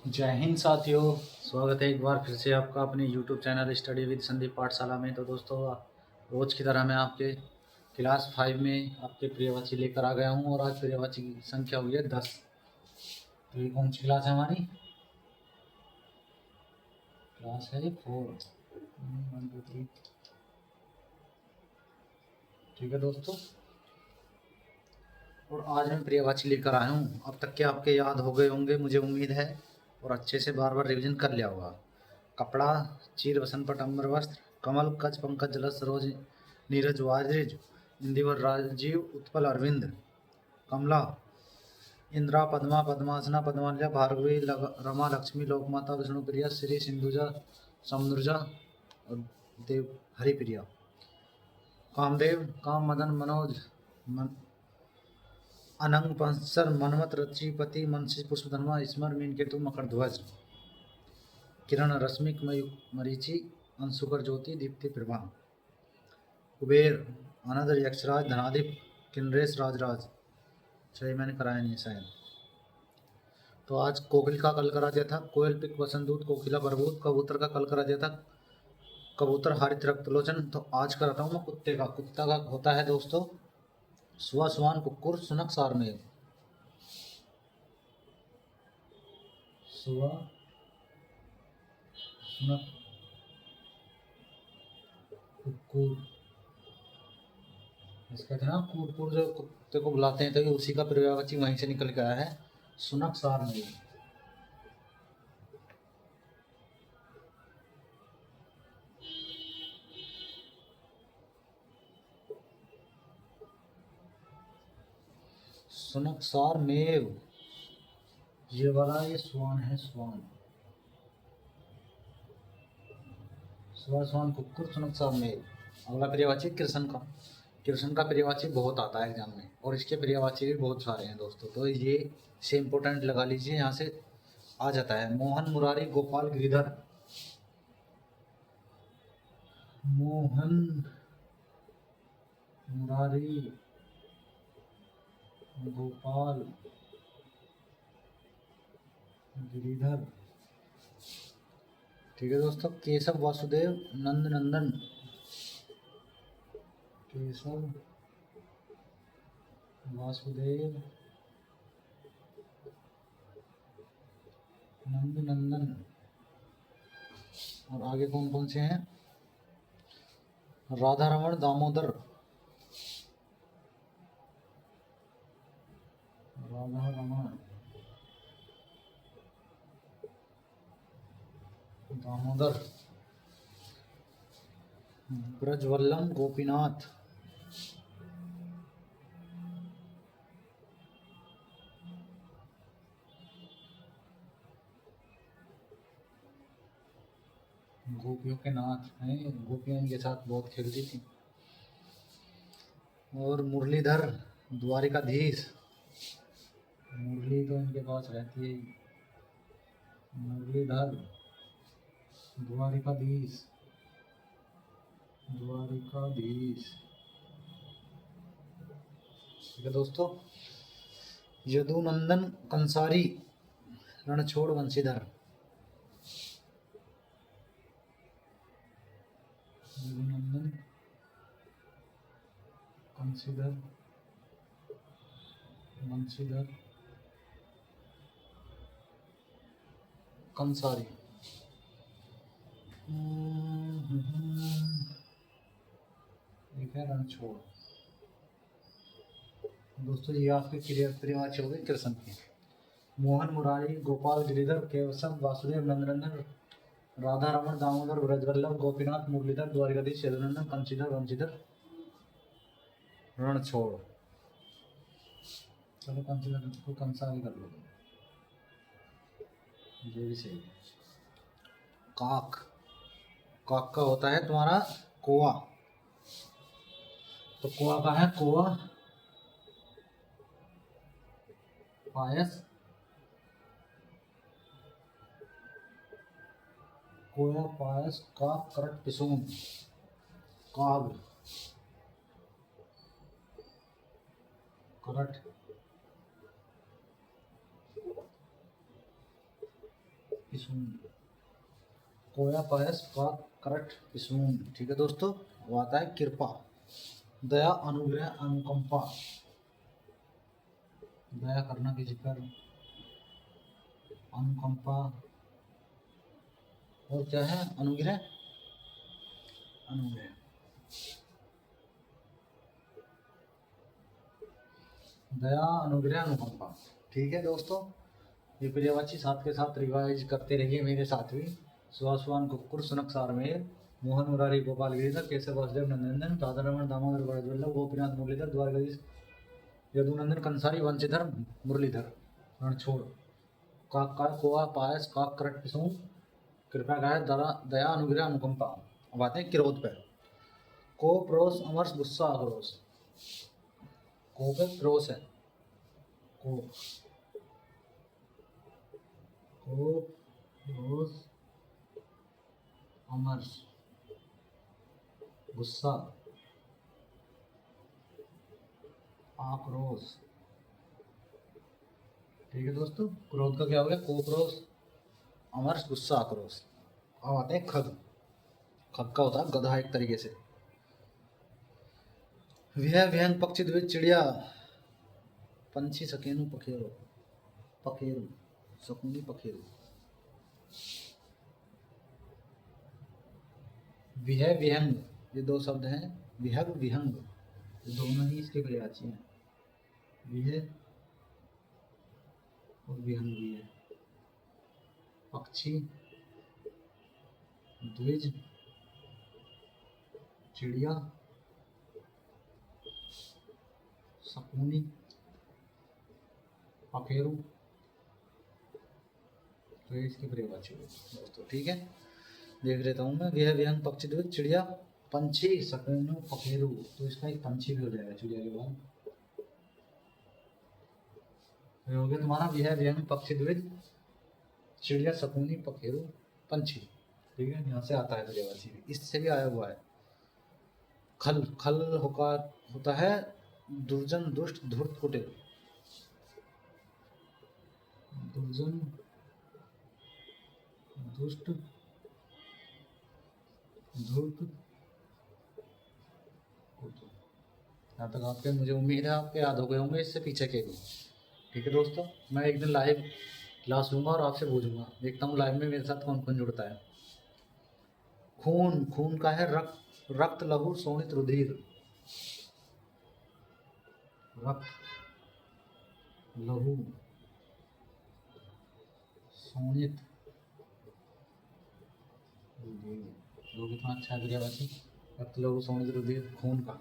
जय हिंद साथियों। स्वागत है एक बार फिर से आपका अपने YouTube channel study with Sandeep पाठशाला में। तो दोस्तों, रोज़ की तरह मैं आपके क्लास 5 में आपके प्रियवाची लेकर आ गया हूं और आज प्रियवाची की संख्या हुई है 10। तो ये कौन सी क्लास है हमारी? क्लास है 4। 1 2 3। ठीक है दोस्तों, और आज मैं प्रियवाची लेकर आया हूँ। अब तक के आपके याद हो गए होंगे मुझे उम्मीद है, और अच्छे से बार बार रिविजन कर लिया होगा। कपड़ा, चीर वसन पट अम्बर वस्त्र, कमल कच पंकज जलस सरोज नीरज वारिज, इंदिवर राजीव उत्पल अरविंद, कमला इंद्रा पद्मा पद्मासना पद्मालया भार्गवी रमा लक्ष्मी लोकमाता विष्णुप्रिया श्री सिंधुजा समुद्रजा और देव हरिप्रिया, कामदेव काम मदन मनोज अनंग पंसर मनमत रचिपति मनसी पुष्पधर्मा स्मर मीन केतु मकर ध्वज, किरण रश्मिक मरीचि अंशुकर ज्योति दीप्ति प्रभा, कुबेर अनदर यक्षराज धनाधिप किन्नरेश राजराज। सही मैंने कराया नहीं शायद। तो आज कोकिल का कल करा दिया था कोयल पिक वसंतूत कोकिला बरबूत। कबूतर का कल करा दिया था कबूतर हारित रक्तलोचन। तो आज कराता हूँ मैं कुत्ते का। कुत्ता का होता है दोस्तों सुआ सुआन कुक्कुर सुनक सारमेय। सुआ सुनक कुक्कुर, इसका कहते हैं ना कुक्कुर, जो कुत्ते को बुलाते हैं तो ये उसी का पर्यायवाची वहीं से निकल के आया है, सुनक सारमेय। सुनकसार मेव, ये वाला ये स्वान है, स्वान स्वान कुक्कुर सुनकसार मेव। अगला पर्यायवाची कृष्ण का। कृष्ण का पर्यायवाची बहुत आता है एग्जाम में, और इसके पर्यायवाची भी बहुत सारे हैं दोस्तों। तो ये से इम्पोर्टेंट लगा लीजिए, यहाँ से आ जाता है। मोहन मुरारी गोपाल गिरिधर, मोहन मुरारी गोपाल गिरिधर। ठीक है दोस्तों, केशव वासुदेव नंद नंदन, केशव वासुदेव नंद नंदन। और आगे कौन कौन से हैं? राधा रमण दामोदर, राधा रमण दामोदर, ब्रजवल्लम गोपीनाथ, गोपियों के नाथ हैं, गोपियां इनके साथ बहुत खेलती थी। और मुरलीधर द्वारिकाधीश, मुरली तो इनके पास रहती है। मुरलीधर द्वारिकाधीश, द्वारिकाधीश। ठीक है दोस्तों, यदुनंदन कंसारी रणछोड़ वंशीधर, यदुनंदन कंसीधर वंशीधर कंसारी। एक है रणछोड़। दोस्तों ये आपके क्लियर परिवार हो गए कृष्ण के। मोहन मुरारी गोपाल गिरिधर केशव वासुदेव नंदनंदन राधा रमण दामोदर ब्रजवल्लभ गोपीनाथ मुरलीधर द्वारिकाधीश यदुनंदन कंसीधर वंशीधर रणछोड़। चलो कंसीधर को कंसारी कर लो, ये भी सही। काक, काक का होता है तुम्हारा कोआ। तो कोआ का है कोआ पायस, कोया पायस का करट पिसून, काग करट पिसून, कोया पायस का करट पिसून। ठीक है दोस्तों, वो आता है कृपा, दया, अनुग्रह, अनुकंपा, दया करना किसी पर, अनुकंपा, और क्या है, अनुग्रह, अनुग्रह, दया, अनुग्रह, अनुकंपा। ठीक है दोस्तों, ये पर्यायवाची साथ के साथ रिवाइज करते रहिए मेरे साथ भी। सुहासवान कुक्कुर, सुनक सारमेल, मोहन मुरारी गोपाल गिरिधर, केशव वासुदेव नंदनंदन, राधा रमण दामोदर बड़वल्लभ, गोपीनाथ मुरलीधर, द्वारकाधीश यदुनंदन, कंसारी वंशीधर मुरलीधर, रणछोड़, काक का कोआ पायस, काक करट पिसून, कृपया गाय, दया, अनुग्रह, अनुकंपा। अब आते हैं क्रोध पे। को प्रोस, अमर्ष, गुस्सा, आक्रोश। को पे क्रोस है, को क्रोस, अमर्ष, गुस्सा, आक्रोश। ठीक है दोस्तों, क्रोध का क्या हो गया, कोक्रोश, अमर्ष, गुस्सा, आक्रोश। अब आते हैं खग। खग का होता है गधा एक तरीके से। विह, विहंग, पक्षी, द्विज, चिड़िया, पंछी, सकेनु, पखेरु, पखेरु, शकुनी, पखेरु। विह, विहंग, ये दो शब्द हैं। विहग, विहंग, ये दोनों ही इसके पर्यायवाची हैं। विह और विहंग भी है। पक्षी, द्विज, चिड़िया, शकुनी, पखेरु, तो ये इसकी पर्यायवाची है दोस्तों। ठीक है, देख लेता हूँ मैं। विह, विहंग, पक्षी, द्विज, चिड़िया, पंछी, शकुनी, पखेरु, तो इसका एक पंछी भी हो जाएगा चिड़िया के बाद। हो गया तुम्हारा विह, विहंग, पक्षी, द्विज, चिड़िया, शकुनी, पखेरु, पंछी। ठीक है, यहाँ से आता है पर्यायवाची भी, इससे भी आया हुआ है। खल, खल होता है दुर्जन, दुष्ट, धूर्त, कुटिल। दुर्जन, दुष्ट, धूर्त, कुटिल। यहाँ तक आपके, मुझे उम्मीद है आपके याद हो गए होंगे इससे पीछे के भी। ठीक है दोस्तों, मैं एक दिन लाइव क्लास लूंगा और आपसे पूछूंगा, देखता हूँ लाइव में मेरे साथ कौन कौन जुड़ता है। खून, खून का है रक्त, रक्त, लहू, शोणित, रुधिर। रक्त, लहू, शोणित, रुधिर। जो कितना अच्छा पर्यायवाची, रक्त, लहू, शोणित, रुधिर, खून का।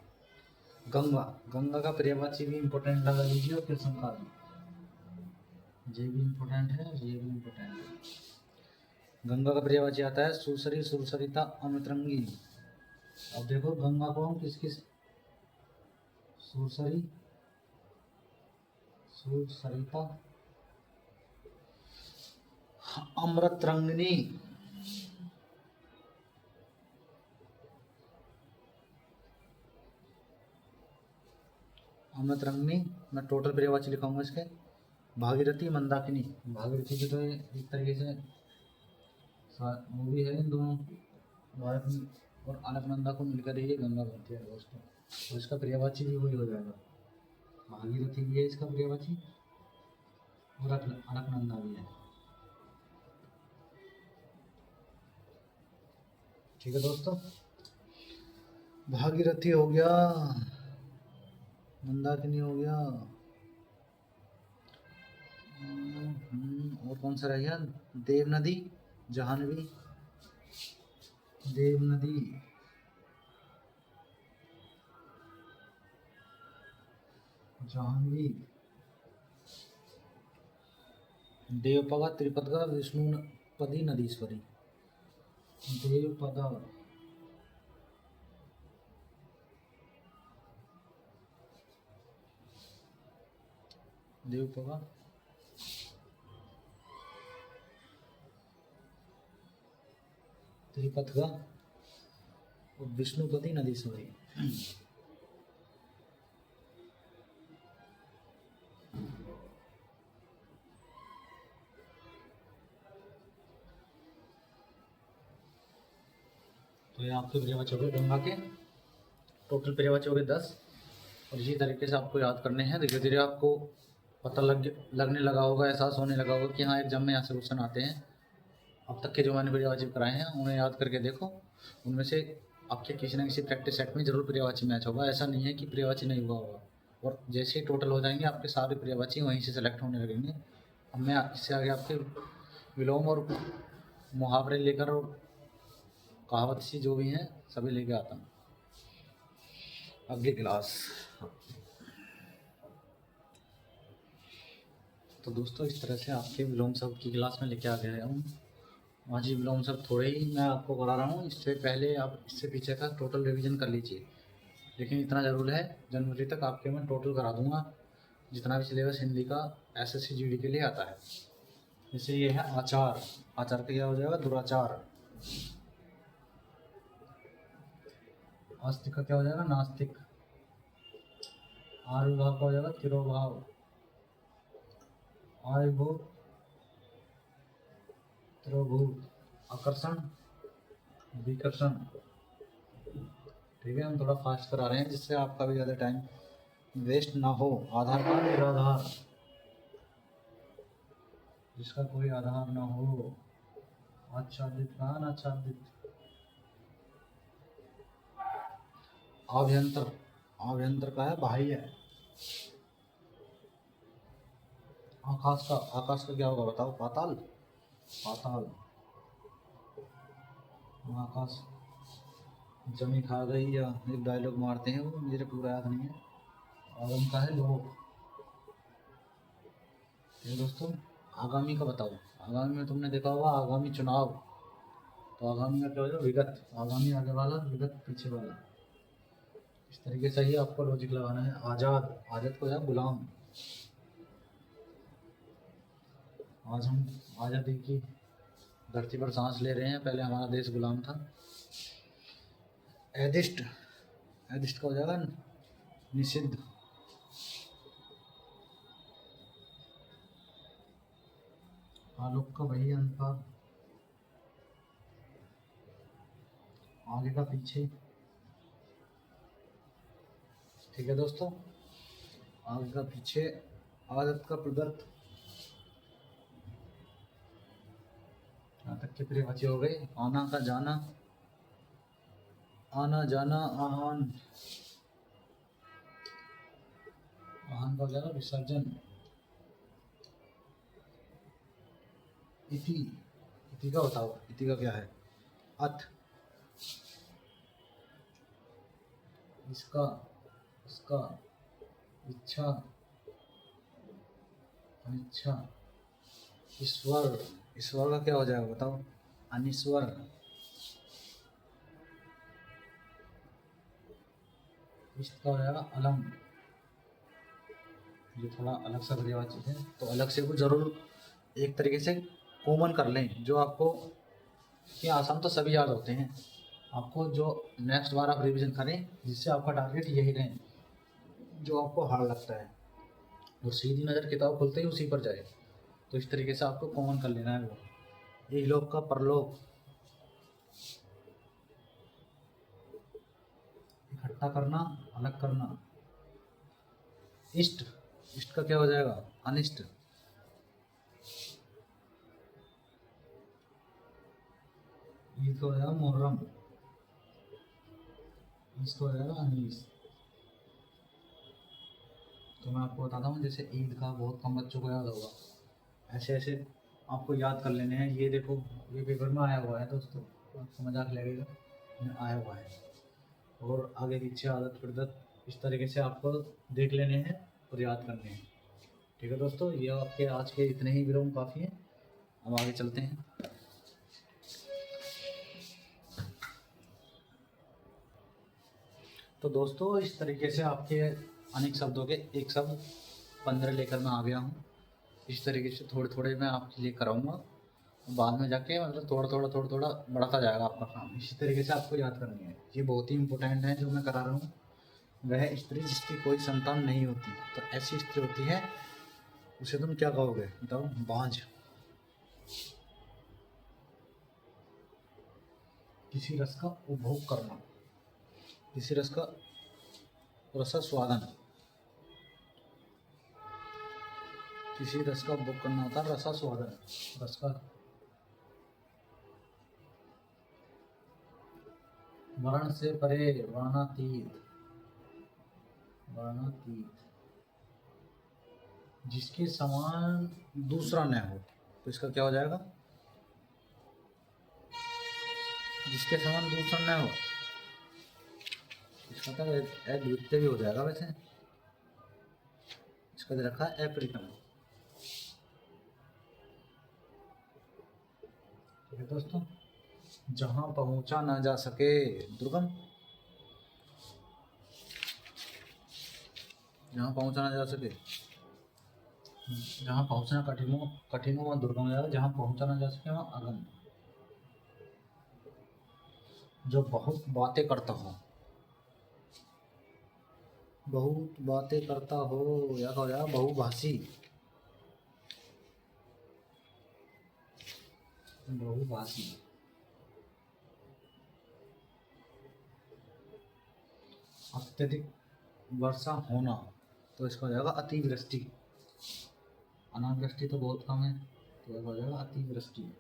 गंगा, गंगा का पर्यायवाची भी इम्पोर्टेंट लगा लीजिए, और फिर शंका भी, ये भी इम्पोर्टेंट है, ये भी इम्पोर्टेंट है। गंगा का पर्यायवाची आता है सुसरी, सुरसरिता, अमृतरंगी। अब देखो गंगा को हम किस किस, सुरसरी, सुरसरिता, अमृतरंगिनी। अमृतरंगिनी, मैं टोटल पर्यायवाची लिखाऊंगा इसके। भागीरथी, मंदाकिनी। भागीरथी की तो एक तरीके से मूवी है, इन दोनों भारत में और अलकनंदा को मिलकर ही ये गंगा बनती है दोस्तों। तो इसका पर्यायवाची भी वही हो जाएगा, भागीरथी भी है इसका पर्यायवाची, और अलकनंदा भी है। ठीक है दोस्तों, भागीरथी हो गया, मंदाकिनी हो गया, और कौन सा रह गया, देव नदी, जाह्नवी, देव नदी, जाह्नवी, देवपगा, त्रिपदगा, विष्णुपदी, नदीश्वरी। देवपदा, देवपगा, त्रिपदगा और विष्णुपदी, नदीश्वरी। तो ये आपके पर्यायवाची हो गए गंगा के, टोटल पर्यायवाची हो गए 10। और इसी तरीके से आपको याद करने हैं। धीरे धीरे आपको पता लगने लगा होगा, एहसास होने लगा होगा कि हाँ एग्जाम में यहाँ से क्वेश्चन आते हैं। अब तक के जो मैंने पर्यायवाची कराए हैं उन्हें याद करके देखो, उनमें से आपके किसी न किसी प्रैक्टिस सेट में जरूर पर्यायवाची मैच होगा। ऐसा नहीं है कि पर्यायवाची नहीं हुआ होगा। और जैसे ही टोटल हो जाएंगे आपके सारे पर्यायवाची वहीं से सेलेक्ट होने लगेंगे। अब मैं इससे आगे आपके विलोम और मुहावरे लेकर और कहावत सी जो भी हैं सभी लेके आता हूँ अगली क्लास। तो दोस्तों इस तरह से आपके विलोम शब्द की क्लास में लेके आ गया हूँ। आज ही विलोम शब्द थोड़े ही मैं आपको करा रहा हूँ, इससे पहले आप इससे पीछे का टोटल रिवीजन कर लीजिए। लेकिन इतना ज़रूर है, जनवरी तक आपके मैं टोटल करा दूंगा जितना भी सिलेबस हिंदी का एसएससी जीडी के लिए आता है। जैसे ये है आचार, आचार का क्या हो जाएगा दुराचार। आस्तिक का क्या हो जाएगा नास्तिक। आविर्भाव का हो जाएगा तिरोभाव। आयुर्भूत तिरोभूत। आकर्षण विकर्षण। ठीक है, हम थोड़ा फास्ट करा रहे हैं जिससे आपका भी ज़्यादा टाइम वेस्ट ना हो। आधार का निराधार, जिसका कोई आधार ना हो। आच्छादित का अनाच्छादित। आभ्यंतर, आभ्यंतर का है बाह्य। आकाश का, आकाश का क्या होगा बताओ पाताल, पाताल। आकाश जमी खा गई, या एक डायलॉग मारते हैं वो मुझे पूरा याद नहीं है। आगम का है लोग। ठीक दोस्तों, आगामी का बताओ। आगामी में तुमने देखा होगा आगामी चुनाव, तो आगामी का क्या हो जाएगा विगत। आगामी आगे वाला, विगत पीछे वाला। इस तरीके से ही आपको लॉजिक लगाना है। आज़ाद, आज़ाद को जाए गुलाम। आज हम आज़ादी की धरती पर सांस ले रहे हैं, पहले हमारा देश गुलाम था। एदिष्ट, एदिष्ट का हो जाएगा निषिद्ध। आलोक का वही अनुपात, आगे का पीछे। ठीक है दोस्तों, आगे का पीछे। आदत का प्रदत्त। यहाँ तक के पर्यायवाची हो गए। आना का जाना, आना जाना आहान। आहान का हो जाएगा विसर्जन। इति, इति का बताओ, इति का क्या है अथ। इसका, इसका, इच्छा, अनिच्छा। ईश्वर, ईश्वर का क्या हो जाएगा बताओ अनिश्वर। इष्ट का हो जाएगा अलम। ये थोड़ा अलग सा पर्यायवाची है, तो अलग से वो जरूर एक तरीके से कॉमन कर लें, जो आपको कि आसान तो सभी याद होते हैं। आपको जो नेक्स्ट बार आप रिवीजन करें जिससे आपका टारगेट यही रहे, जो आपको हार्ड लगता है, और सीधी नज़र किताब खोलते ही उसी पर जाए। तो इस तरीके से आपको कॉमन कर लेना है वो। इहलोक का परलोक, इकट्ठा करना, अलग करना। इष्ट, इष्ट का क्या हो जाएगा अनिष्ट। ईद का हो जाएगा मुहर्रम। इसका हो जाएगा अनीस। तो मैं आपको बताता हूँ, जैसे ईद का बहुत कम बच्चों को याद होगा, ऐसे ऐसे आपको याद कर लेने हैं। ये देखो ये पेपर में आया हुआ है दोस्तों, आपको मजाक लगेगा, आया हुआ है। और आगे पीछे आदत प्रदत इस तरीके से आपको देख लेने हैं और याद करने हैं। ठीक है दोस्तों, ये आपके आज के इतने ही विलोम काफ़ी हैं। अब आगे चलते हैं। तो दोस्तों इस तरीके से आपके अनेक शब्दों के एक शब्द 15 लेकर मैं आ गया हूँ। इस तरीके से थोड़े थोड़े मैं आपके लिए कराऊंगा, बाद में जाके मतलब थोड़ा थोड़ा बढ़ता जाएगा आपका काम। इसी तरीके से आपको याद करनी है। ये बहुत ही इंपॉर्टेंट है जो मैं करा रहा हूँ। वह स्त्री जिसकी कोई संतान नहीं होती, तो ऐसी स्त्री होती है, उसे तुम क्या कहोगे बताओ बांझ। किसी रस का उपभोग करना, किसी रस का रसास्वादन, किसी रस का उपभोग करना होता है रसास्वादन, रस का। वर्ण से परे, वर्णातीत, वर्णातीत, जिसके समान दूसरा न हो, तो इसका क्या हो जाएगा? जिसके समान दूसरा न हो, इसका तो अद्वितीय भी हो जाएगा वैसे। इसका दे रखा है अप्रितम। ठीक है दोस्तों, जहां पहुंचा ना जा सके, दुर्गम, जहां पहुंचा ना जा सके, जहां पहुंचना कठिन हो, कठिन हो वहां दुर्गम हो जाएगा, जहां पहुंचा ना जा सके वहां अगम। जो बहुत बातें करता हो, बहुत बातें करता हो, या हो जाएगा बहुभाषी, बहुभाषी। अत्यधिक वर्षा होना, तो इसका हो जाएगा अतिवृष्टि। अनावृष्टि तो बहुत कम है, तो हो जाएगा अतिवृष्टि।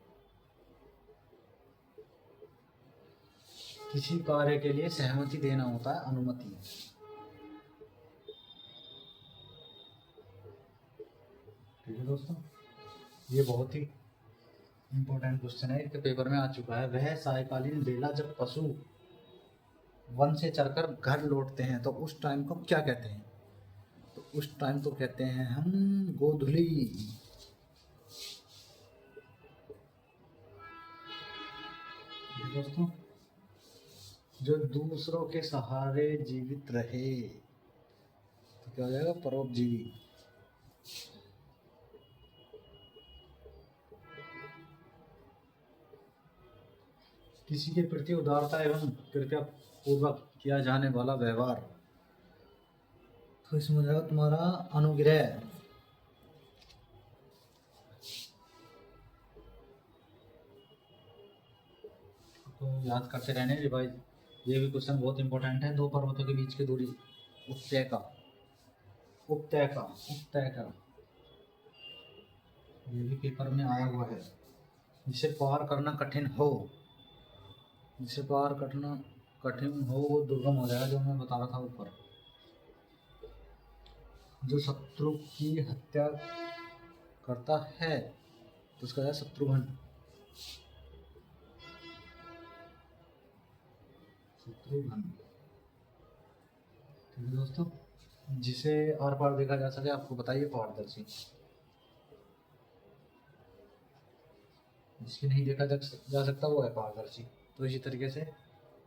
किसी कार्य के लिए सहमति देना होता है अनुमति। ठीक है दोस्तों, ये बहुत ही इम्पोर्टेंट क्वेश्चन है, इसके पेपर में आ चुका है। वह सायकालीन बेला जब पशु वन से चढ़कर घर लौटते हैं तो उस टाइम को क्या कहते हैं? तो उस टाइम को कहते हैं हम गोधूली। दोस्तों, जो दूसरों के सहारे जीवित रहे, तो क्या हो जाएगा? परोपजीवी। किसी के प्रति उदारता एवं कृपया पूर्वक किया जाने वाला व्यवहार, तो इसमें हो जाएगा तुम्हारा अनुग्रह। तो याद करते रहने रिवाइज, ये भी क्वेश्चन बहुत इंपॉर्टेंट है। दो पर्वतों के बीच की दूरी, उपत्यका, उपत्यका, उपत्यका, ये भी पेपर में आया हुआ है। जिसे पार करना कठिन हो, जिसे पार करना कठिन हो वो दुर्गम हो जाएगा, जो मैं बता रहा था ऊपर। जो शत्रु की हत्या करता है तो उसका है शत्रुघ्न। शत्रुघ्न। ठीक है दोस्तों, जिसे आर पार देखा जा सके, आपको बताइए पारदर्शी। जिसकी नहीं देखा जा सकता वो है पारदर्शी। तो इसी तरीके से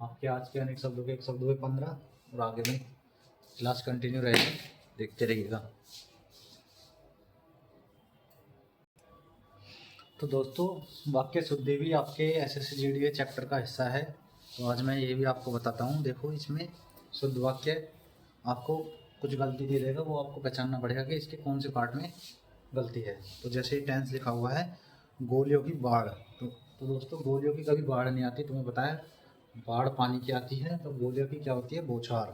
आपके आज के अनेक शब्दों के एक शब्द हुए 15, और आगे में क्लास कंटिन्यू रहेगी, देखते रहिएगा। तो दोस्तों, वाक्य शुद्धि भी आपके SSCGD के चैप्टर का हिस्सा है, तो आज मैं ये भी आपको बताता हूँ। देखो, इसमें शुद्ध वाक्य आपको कुछ गलती दे देगा, वो आपको पहचानना पड़ेगा कि इसके कौन से पार्ट में गलती है। तो जैसे टेंस लिखा हुआ है गोलियों की बाढ़, तो दोस्तों गोलियों की कभी बाढ़ नहीं आती, तुम्हें बताया। बाढ़ पानी की आती है, तो गोलियों की क्या होती है? बौछार।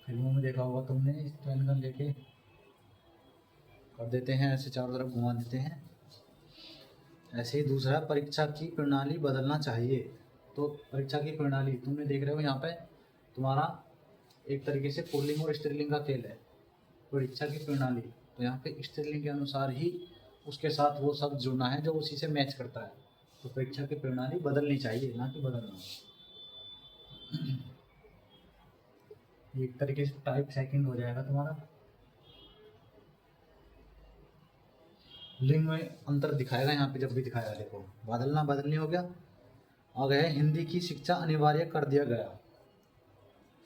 फिल्मों में देखा होगा तुमने, इस ट्रेन गन लेके कर देते हैं ऐसे, चारों तरफ घुमा देते हैं। ऐसे ही दूसरा, परीक्षा की प्रणाली बदलना चाहिए। तो परीक्षा की प्रणाली तुमने देख रहे हो यहाँ पे, तुम्हारा एक तरीके से पुल्लिंग और स्त्रीलिंग का खेल है। परीक्षा की प्रणाली, तो यहाँ पे स्त्रीलिंग के अनुसार ही उसके साथ वो शब्द जुड़ना है जो उसी से मैच करता है। तो परीक्षा की प्रणाली बदलनी चाहिए, ना कि बदलना। एक तरीके से टाइप सेकंड हो जाएगा तुम्हारा। लिंग में अंतर दिखाएगा यहाँ पे, जब भी दिखाएगा। देखो, बदलना बदलनी हो गया। आ गया हिंदी की शिक्षा अनिवार्य कर दिया गया,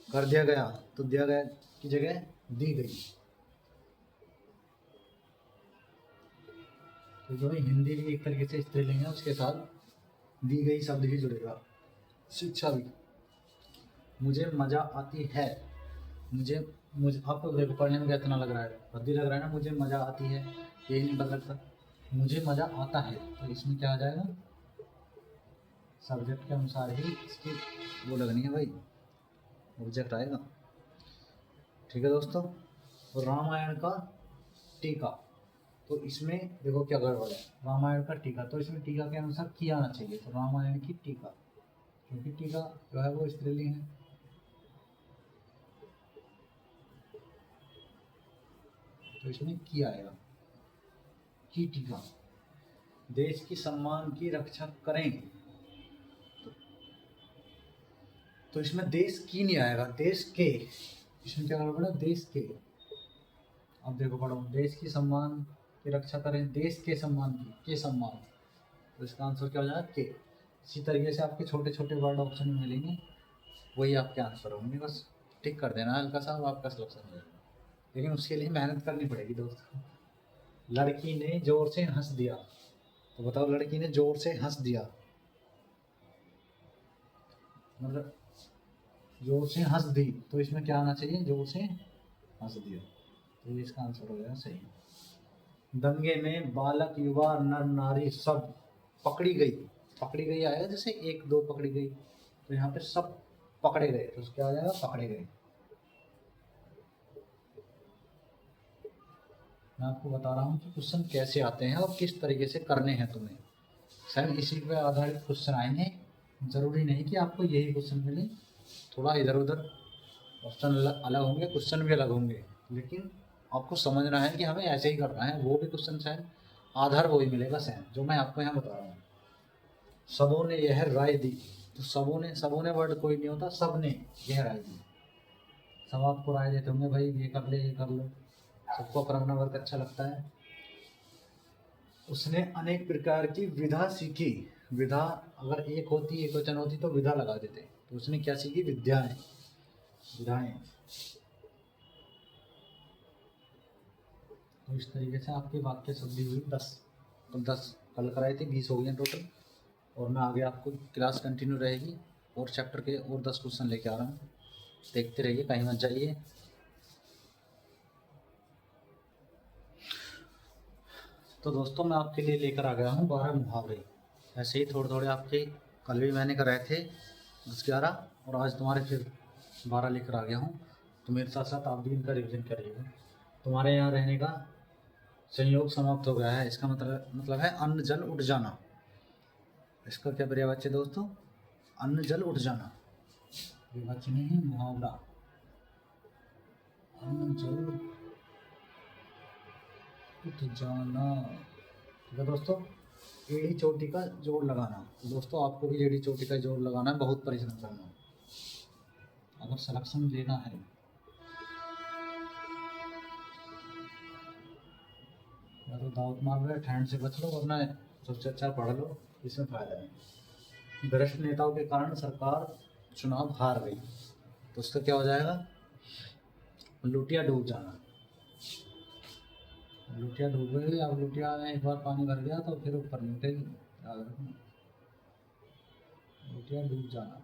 कर दिया गया, तो दिया गया की जगह दी गई। तो जो हिंदी भी एक तरीके से स्त्रीलिंग है, उसके साथ दी गई शब्द भी जुड़ेगा। शिक्षा भी, मुझे मजा आती है, मुझे मुझे आपको देखो पढ़ने में कितना लग रहा है, भद्दी लग रहा है ना, मुझे मजा आती है, यही नहीं बदल सकता। मुझे मजा आता है, तो इसमें क्या आ जाएगा? सब्जेक्ट के अनुसार ही इसकी वो लगनी है भाई, ऑब्जेक्ट आएगा। ठीक है दोस्तों। और रामायण का टीका, तो इसमें देखो क्या गड़बड़ है, रामायण का टीका, तो इसमें टीका के अनुसार की आना चाहिए, तो रामायण की टीका, क्योंकि टीका जो है वो स्त्रीलिंग है। तो इसमें की आएगा, की टीका। देश की सम्मान की रक्षा करें, तो इसमें देश की नहीं आएगा, देश के। इसमें क्या गड़बड़ है, देश के। अब देखो पढ़ो, देश की सम्मान की रक्षा करें, देश के सम्मान की, के सम्मान, तो इसका आंसर क्या हो जाएगा, के। इसी तरीके से आपके छोटे छोटे वर्ड ऑप्शन में मिलेंगे, वही आपके आंसर होंगे, बस टिक कर देना हल्का सा, आपका सिलेक्शन हो जाएगा। लेकिन उसके लिए मेहनत करनी पड़ेगी दोस्तों। लड़की ने जोर से हंस दिया, तो बताओ लड़की ने जोर से हंस दिया, मतलब जोर से हंस दी, तो इसमें क्या आना चाहिए, जोर से हंस दिया, तो ये इसका आंसर हो गया सही। दंगे में बालक युवा नर नारी सब पकड़ी गई, पकड़ी गई आएगा, जैसे एक दो पकड़ी गई, तो यहाँ पे सब पकड़े गए, तो क्या आ जाएगा, पकड़े गए। मैं आपको बता रहा हूँ कि क्वेश्चन कैसे आते हैं और किस तरीके से करने हैं तुम्हें। सर इसी पे आधारित क्वेश्चन आएंगे, ज़रूरी नहीं कि आपको यही क्वेश्चन मिले, थोड़ा इधर उधर ऑप्शन अलग होंगे, क्वेश्चन भी अलग होंगे, लेकिन आपको समझना है कि हमें ऐसे ही करना है। वो भी क्वेश्चन सेम, आधार वही मिलेगा सेम, जो मैं आपको यहाँ बता रहा हूँ। सबों ने यह राय दी, तो सबों ने वर्ड कोई नहीं होता, सब ने यह राय दी। सब आपको राय देते होंगे भाई ये कर ले, ये कर लो, सबको अपना वर्क अच्छा लगता है। उसने अनेक प्रकार की विधा सीखी, विधा अगर एक होती, एक वचन होती तो विधा लगा देते, तो उसने क्या सीखी, विद्याएं, विधाएं। तो इस तरीके से आपकी वाक्य शुद्धि हुई 10, तो 10 कल कराई थी, 20 हो गई टोटल। और मैं आगे आपको क्लास कंटिन्यू रहेगी, और चैप्टर के और 10 क्वेश्चन लेके आ रहा हूँ, देखते रहिए, कहीं मत जाइए। तो दोस्तों मैं आपके लिए लेकर आ गया हूँ 12 मुहावरे, ऐसे ही थोड़े थोड़े आपके कल भी मैंने कराए थे 10-11, और आज तुम्हारे फिर 12 लेकर आ गया हूँ, तो मेरे साथ साथ आप भी इनका रिवीजन करिएगा। तुम्हारे यहाँ रहने का संयोग समाप्त हो गया है, इसका मतलब है अन्न जल उठ जाना। इसका क्या पर्यायवाची है दोस्तों, अन्न जल उठ जाना, विवाची नहीं है, मुहावरा, अन्न जल उठ जाना। ठीक है दोस्तों, एड़ी चोटी का जोड़ लगाना, तो दोस्तों आपको भी एड़ी चोटी का जोड़ लगाना है, बहुत परिश्रम करना है अगर सिलेक्शन लेना है। या तो दावत मार रहे, ठंड से बच लो, वरना सबसे अच्छा पढ़ लो, इसमें फायदा है। भ्रष्ट नेताओं के कारण सरकार चुनाव हार गई, तो उसका क्या हो जाएगा, लुटिया डूब जाना। लुटिया डूब गई, अब लुटिया में एक बार पानी भर गया तो फिर ऊपर नहीं उठेगी, याद रखना, लुटिया डूब जाना।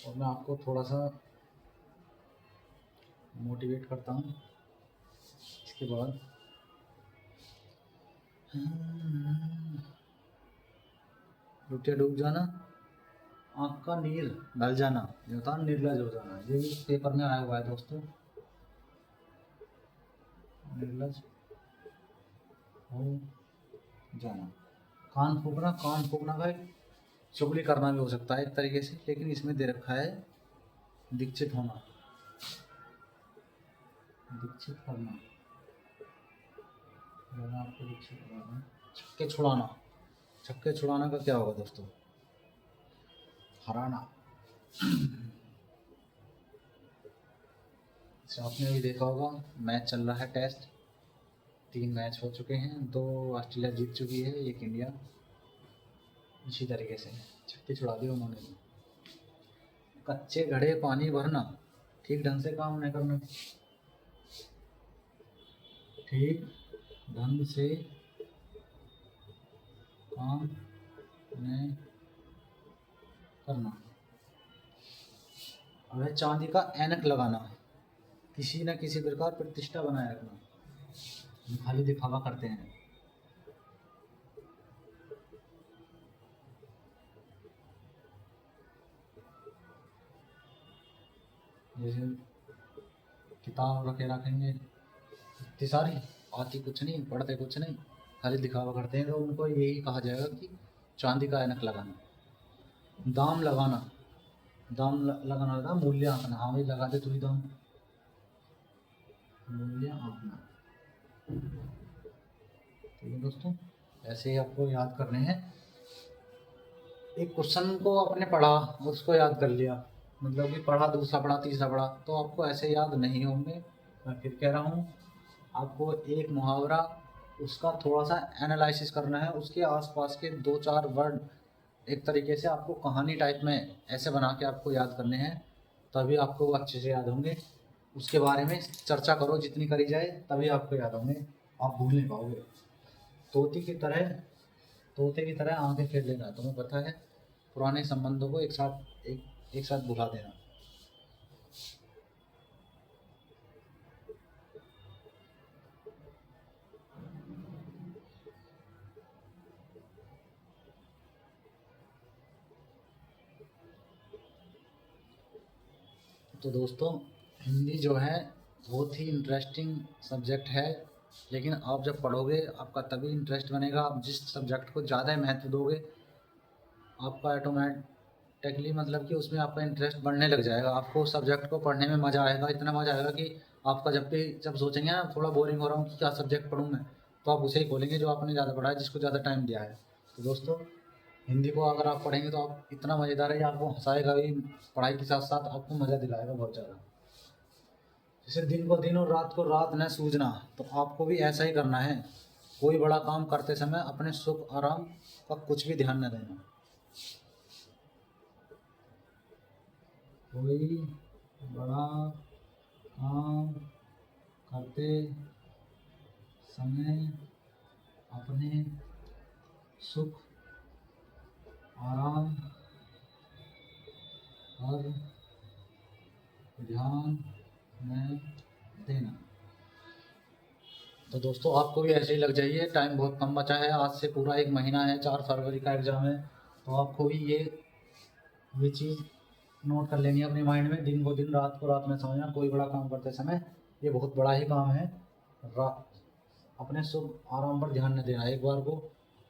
और मैं आपको थोड़ा सा मोटिवेट करता हूँ इसके बाद। लुटिया डूब जाना, आँख का नीर ढल जाना, ये होता है निर्लज हो जाना, ये भी पेपर में आया हुआ है दोस्तों, निर्लज हो जाना। कान फूकना, कान फूकना का चुगली करना भी हो सकता है एक तरीके से, लेकिन इसमें दे रखा है दीक्षित होना, दीक्षित करना, आपको दीक्षित करना। छक्के छुड़ाना, छक्के छुड़ाना का क्या होगा दोस्तों, हराना। आपने भी देखा होगा, मैच चल रहा है, टेस्ट 3 मैच हो चुके हैं, 2 ऑस्ट्रेलिया जीत चुकी है, 1 इंडिया। इसी तरीके से छक्के छुड़ा दिए उन्होंने। कच्चे घड़े पानी भरना, ठीक ढंग से काम नहीं करना, ठीक ढंग से काम नहीं करना। अब है चांदी का ऐनक लगाना, किसी न किसी प्रकार प्रतिष्ठा बनाए रखना, खाली दिखावा करते हैं। जैसे किताब रखेंगे इतनी सारी, आती कुछ नहीं, पढ़ते कुछ नहीं, खाली दिखावा करते हैं, तो उनको यही कहा जाएगा कि चांदी का ऐनक लगाना। दाम लगाना, लगाना था मूल्य आंकना। हाँ भाई लगा दे तू ही दाम, मूल्य आंकना। ठीक है दोस्तों, ऐसे ही आपको याद करने हैं। एक क्वेश्चन को आपने पढ़ा, उसको याद कर लिया, मतलब कि पढ़ा, दूसरा पढ़ा, तीसरा पढ़ा, तो आपको ऐसे याद नहीं होंगे। मैं फिर कह रहा हूँ, आपको एक मुहावरा, उसका थोड़ा सा एनालिसिस करना है, उसके आसपास के 2-4 वर्ड एक तरीके से आपको कहानी टाइप में ऐसे बना के आपको याद करने हैं, तभी आपको वो अच्छे से याद होंगे। उसके बारे में चर्चा करो, जितनी करी जाए तभी आपको याद होंगे, आप भूल नहीं पाओगे। तोते की तरह आंखें फेर लेना, तुम्हें पता है, पुराने संबंधों को एक साथ भुला देना। तो दोस्तों, हिंदी जो है बहुत ही इंटरेस्टिंग सब्जेक्ट है, लेकिन आप जब पढ़ोगे आपका तभी इंटरेस्ट बनेगा। आप जिस सब्जेक्ट को ज़्यादा महत्व दोगे, आपका ऑटोमेटिकली मतलब कि उसमें आपका इंटरेस्ट बढ़ने लग जाएगा। आपको उस सब्जेक्ट को पढ़ने में मज़ा आएगा, इतना मज़ा आएगा कि आपका जब सोचेंगे ना थोड़ा बोरिंग हो रहा हूँ कि क्या सब्जेक्ट पढ़ूँ मैं, तो आप उसे ही खोलेंगे जो आपने ज़्यादा पढ़ा है, जिसको ज़्यादा टाइम दिया है। तो दोस्तों, हिंदी को अगर आप पढ़ेंगे तो आप इतना मज़ेदार है कि आपको हंसाएगा भी, पढ़ाई के साथ साथ आपको मज़ा दिलाएगा बहुत ज़्यादा। जैसे दिन को दिन और रात को रात न सूझना, तो आपको भी ऐसा ही करना है। कोई बड़ा काम करते समय अपने सुख आराम का कुछ भी ध्यान न देना। कोई बड़ा काम करते समय अपने सुख आराम पर ध्यान न देना। तो दोस्तों, आपको भी ऐसे ही लग जाइए, टाइम बहुत कम बचा है, आज से पूरा 1 महीना है, 4 फरवरी का एग्ज़ाम है। तो आपको भी ये चीज़ नोट कर लेनी है अपने माइंड में, दिन को दिन रात को रात में समझना। कोई बड़ा काम करते समय, ये बहुत बड़ा ही काम है, अपने सुख आराम पर ध्यान न देना। एक बार को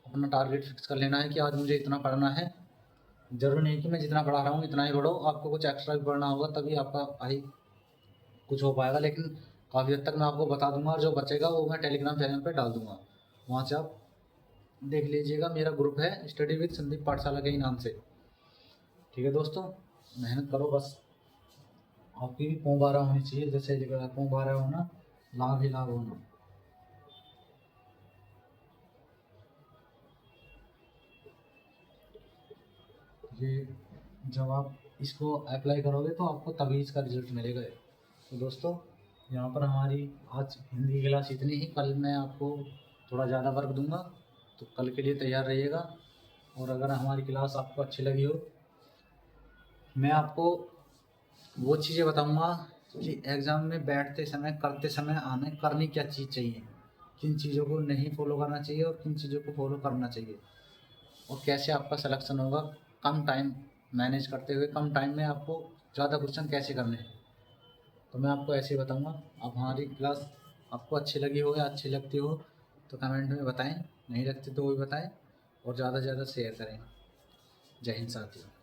अपना टारगेट फिक्स कर लेना है कि आज मुझे इतना पढ़ना है। ज़रूरी नहीं कि मैं जितना पढ़ा रहा हूँ इतना ही पढ़ो, आपको कुछ एक्स्ट्रा भी पढ़ना होगा, तभी आपका कुछ हो पाएगा। लेकिन काफ़ी हद तक मैं आपको बता दूंगा, और जो बचेगा वो मैं टेलीग्राम चैनल पे डाल दूंगा, वहाँ से आप देख लीजिएगा। मेरा ग्रुप है स्टडी विद संदीप पाठशाला के ही नाम से। ठीक है दोस्तों, मेहनत करो, बस आपकी भी पों बारह होनी चाहिए, जैसे लिखा है पों बारह होना, लाभ ही लाभ होना। ये जब आप इसको अप्लाई करोगे तो आपको तभी इसका रिजल्ट मिलेगा। तो दोस्तों, यहाँ पर हमारी आज हिंदी की क्लास इतनी ही। कल मैं आपको थोड़ा ज़्यादा वर्क दूंगा, तो कल के लिए तैयार रहिएगा। और अगर हमारी क्लास आपको अच्छी लगी हो, मैं आपको वो चीज़ें बताऊंगा कि एग्ज़ाम में बैठते समय, करते समय आने करनी क्या चीज़ चाहिए, किन चीज़ों को नहीं फॉलो करना चाहिए और किन चीज़ों को फॉलो करना चाहिए, और कैसे आपका सिलेक्शन होगा कम टाइम मैनेज करते हुए। कम टाइम में आपको ज़्यादा क्वेश्चन कैसे करने हैं, तो मैं आपको ऐसे ही बताऊंगा। आप हमारी क्लास आपको अच्छी लगी हो या अच्छी लगती हो तो कमेंट में बताएं, नहीं लगती तो वो भी बताएं, और ज़्यादा से ज़्यादा शेयर करें। जय हिंद साथियों।